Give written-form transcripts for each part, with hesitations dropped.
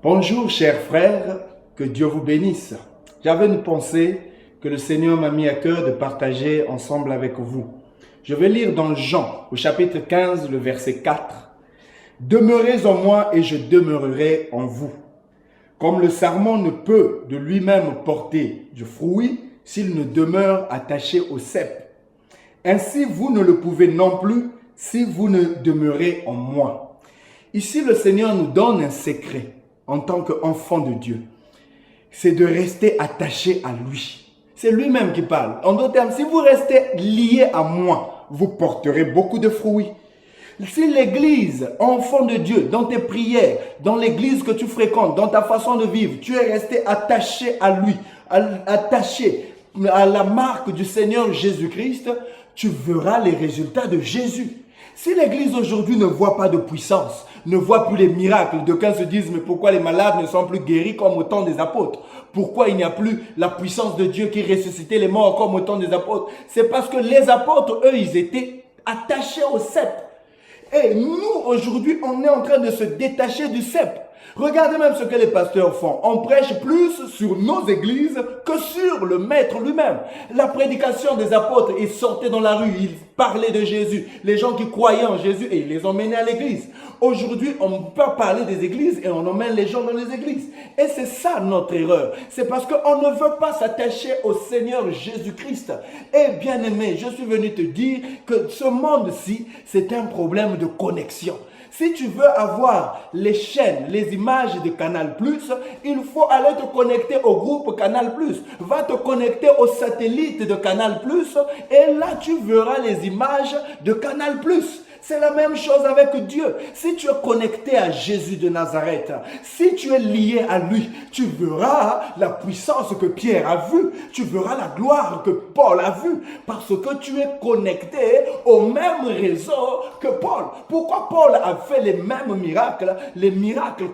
Bonjour chers frères, que Dieu vous bénisse. J'avais une pensée que le Seigneur m'a mis à cœur de partager ensemble avec vous. Je vais lire dans Jean, au chapitre 15, le verset 4. « Demeurez en moi et je demeurerai en vous. Comme le sarment ne peut de lui-même porter du fruit s'il ne demeure attaché au cep. Ainsi vous ne le pouvez non plus si vous ne demeurez en moi. » Ici, le Seigneur nous donne un secret en tant qu'enfant de Dieu. C'est de rester attaché à lui. C'est lui-même qui parle. En d'autres termes, si vous restez lié à moi, vous porterez beaucoup de fruits. Si l'église, enfant de Dieu, dans tes prières, dans l'église que tu fréquentes, dans ta façon de vivre, tu es resté attaché à lui, attaché à la marque du Seigneur Jésus-Christ, tu verras les résultats de Jésus. Si l'église aujourd'hui ne voit pas de puissance, ne voit plus les miracles, d'aucuns se disent, mais pourquoi les malades ne sont plus guéris comme au temps des apôtres? Pourquoi il n'y a plus la puissance de Dieu qui ressuscitait les morts comme au temps des apôtres? C'est parce que les apôtres, eux, ils étaient attachés au sceptre. Et nous, aujourd'hui, on est en train de se détacher du sceptre. Regardez même ce que les pasteurs font. On prêche plus sur nos églises que sur le maître lui-même. La prédication des apôtres, ils sortaient dans la rue, ils parlaient de Jésus. Les gens qui croyaient en Jésus, et ils les emmenaient à l'église. Aujourd'hui, on peut parler des églises et on emmène les gens dans les églises. Et c'est ça notre erreur. C'est parce qu'on ne veut pas s'attacher au Seigneur Jésus-Christ. Et bien aimé, je suis venu te dire que ce monde-ci, c'est un problème de connexion. Si tu veux avoir les chaînes, les images de Canal+, il faut aller te connecter au groupe Canal+. Va te connecter au satellite de Canal+, et là tu verras les images de Canal+. C'est la même chose avec Dieu. Si tu es connecté à Jésus de Nazareth, si tu es lié à lui, tu verras la puissance que Pierre a vue. Tu verras la gloire que Paul a vue. Parce que tu es connecté au même réseau que Paul. Pourquoi Paul a fait les mêmes miracles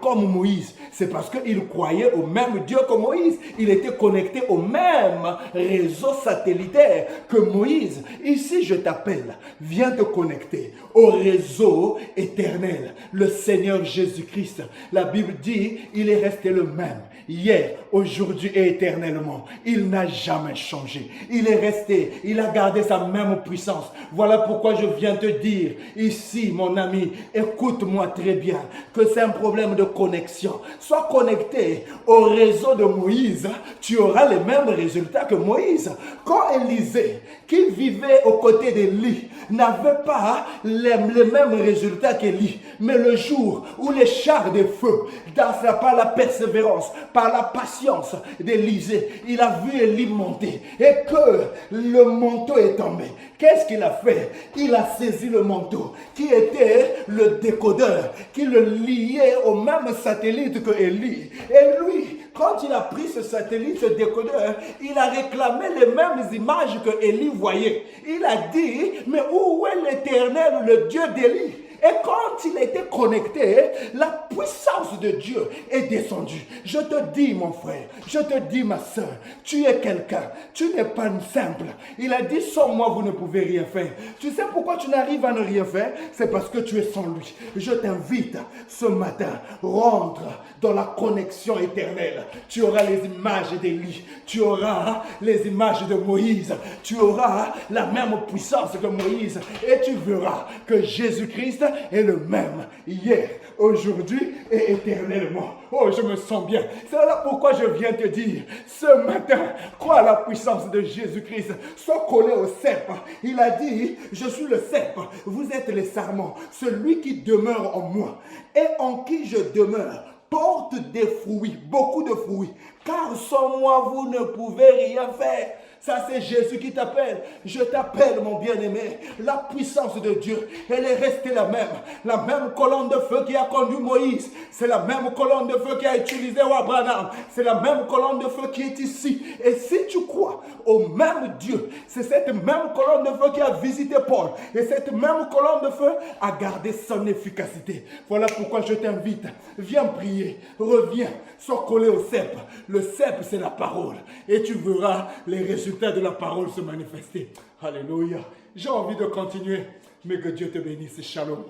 comme Moïse? C'est parce qu'il croyait au même Dieu que Moïse. Il était connecté au même réseau satellitaire que Moïse. Ici, je t'appelle. Viens te connecter au réseau éternel, le Seigneur Jésus-Christ. La Bible dit, il est resté le même, hier, aujourd'hui et éternellement. Il n'a jamais changé. Il est resté, il a gardé sa même puissance. Voilà pourquoi je viens te dire, ici, mon ami, écoute-moi très bien, que c'est un problème de connexion. Sois connecté au réseau de Moïse, tu auras les mêmes résultats que Moïse. Quand Élisée, qui vivait aux côtés d'Élie, n'avait pas les mêmes résultats qu'Élie. Mais le jour où les chars de feu, par la persévérance, par la patience d'Élisée, il a vu Élie monter et que le manteau est tombé. Qu'est-ce qu'il a fait? Il a saisi le manteau qui était le décodeur, qui le liait au même satellite que Élie. Et lui, quand il a pris ce satellite, ce décodeur, il a réclamé les mêmes images que Élie voyait. Il a dit, mais où est l'Éternel, le Dieu d'Élie? Et quand il était connecté, la puissance de Dieu est descendue. Je te dis, mon frère, je te dis, ma soeur, tu es quelqu'un. Tu n'es pas une simple. Il a dit, sans moi, vous ne pouvez rien faire. Tu sais pourquoi tu n'arrives à ne rien faire? C'est parce que tu es sans lui. Je t'invite ce matin, rentre dans la connexion éternelle. Tu auras les images d'Élie. Tu auras les images de Moïse. Tu auras la même puissance que Moïse. Et tu verras que Jésus-Christ est le même hier, aujourd'hui et éternellement. Oh, je me sens bien. C'est là pourquoi je viens te dire, ce matin, crois à la puissance de Jésus-Christ. Sois collé au cep. Il a dit, je suis le cep, vous êtes les sarments. Celui qui demeure en moi et en qui je demeure porte des fruits, beaucoup de fruits. Car sans moi, vous ne pouvez rien faire. Ça, c'est Jésus qui t'appelle. Je t'appelle, mon bien-aimé. La puissance de Dieu, elle est restée la même. La même colonne de feu qui a conduit Moïse. C'est la même colonne de feu qui a utilisé Abraham. C'est la même colonne de feu qui est ici. Et si tu crois au même Dieu, c'est cette même colonne de feu qui a visité Paul. Et cette même colonne de feu a gardé son efficacité. Voilà pourquoi je t'invite. Viens prier. Reviens. Sois collé au cep. Le cep, c'est la parole. Et tu verras les résultats de la parole se manifester. Alléluia. J'ai envie de continuer, mais que Dieu te bénisse. Shalom.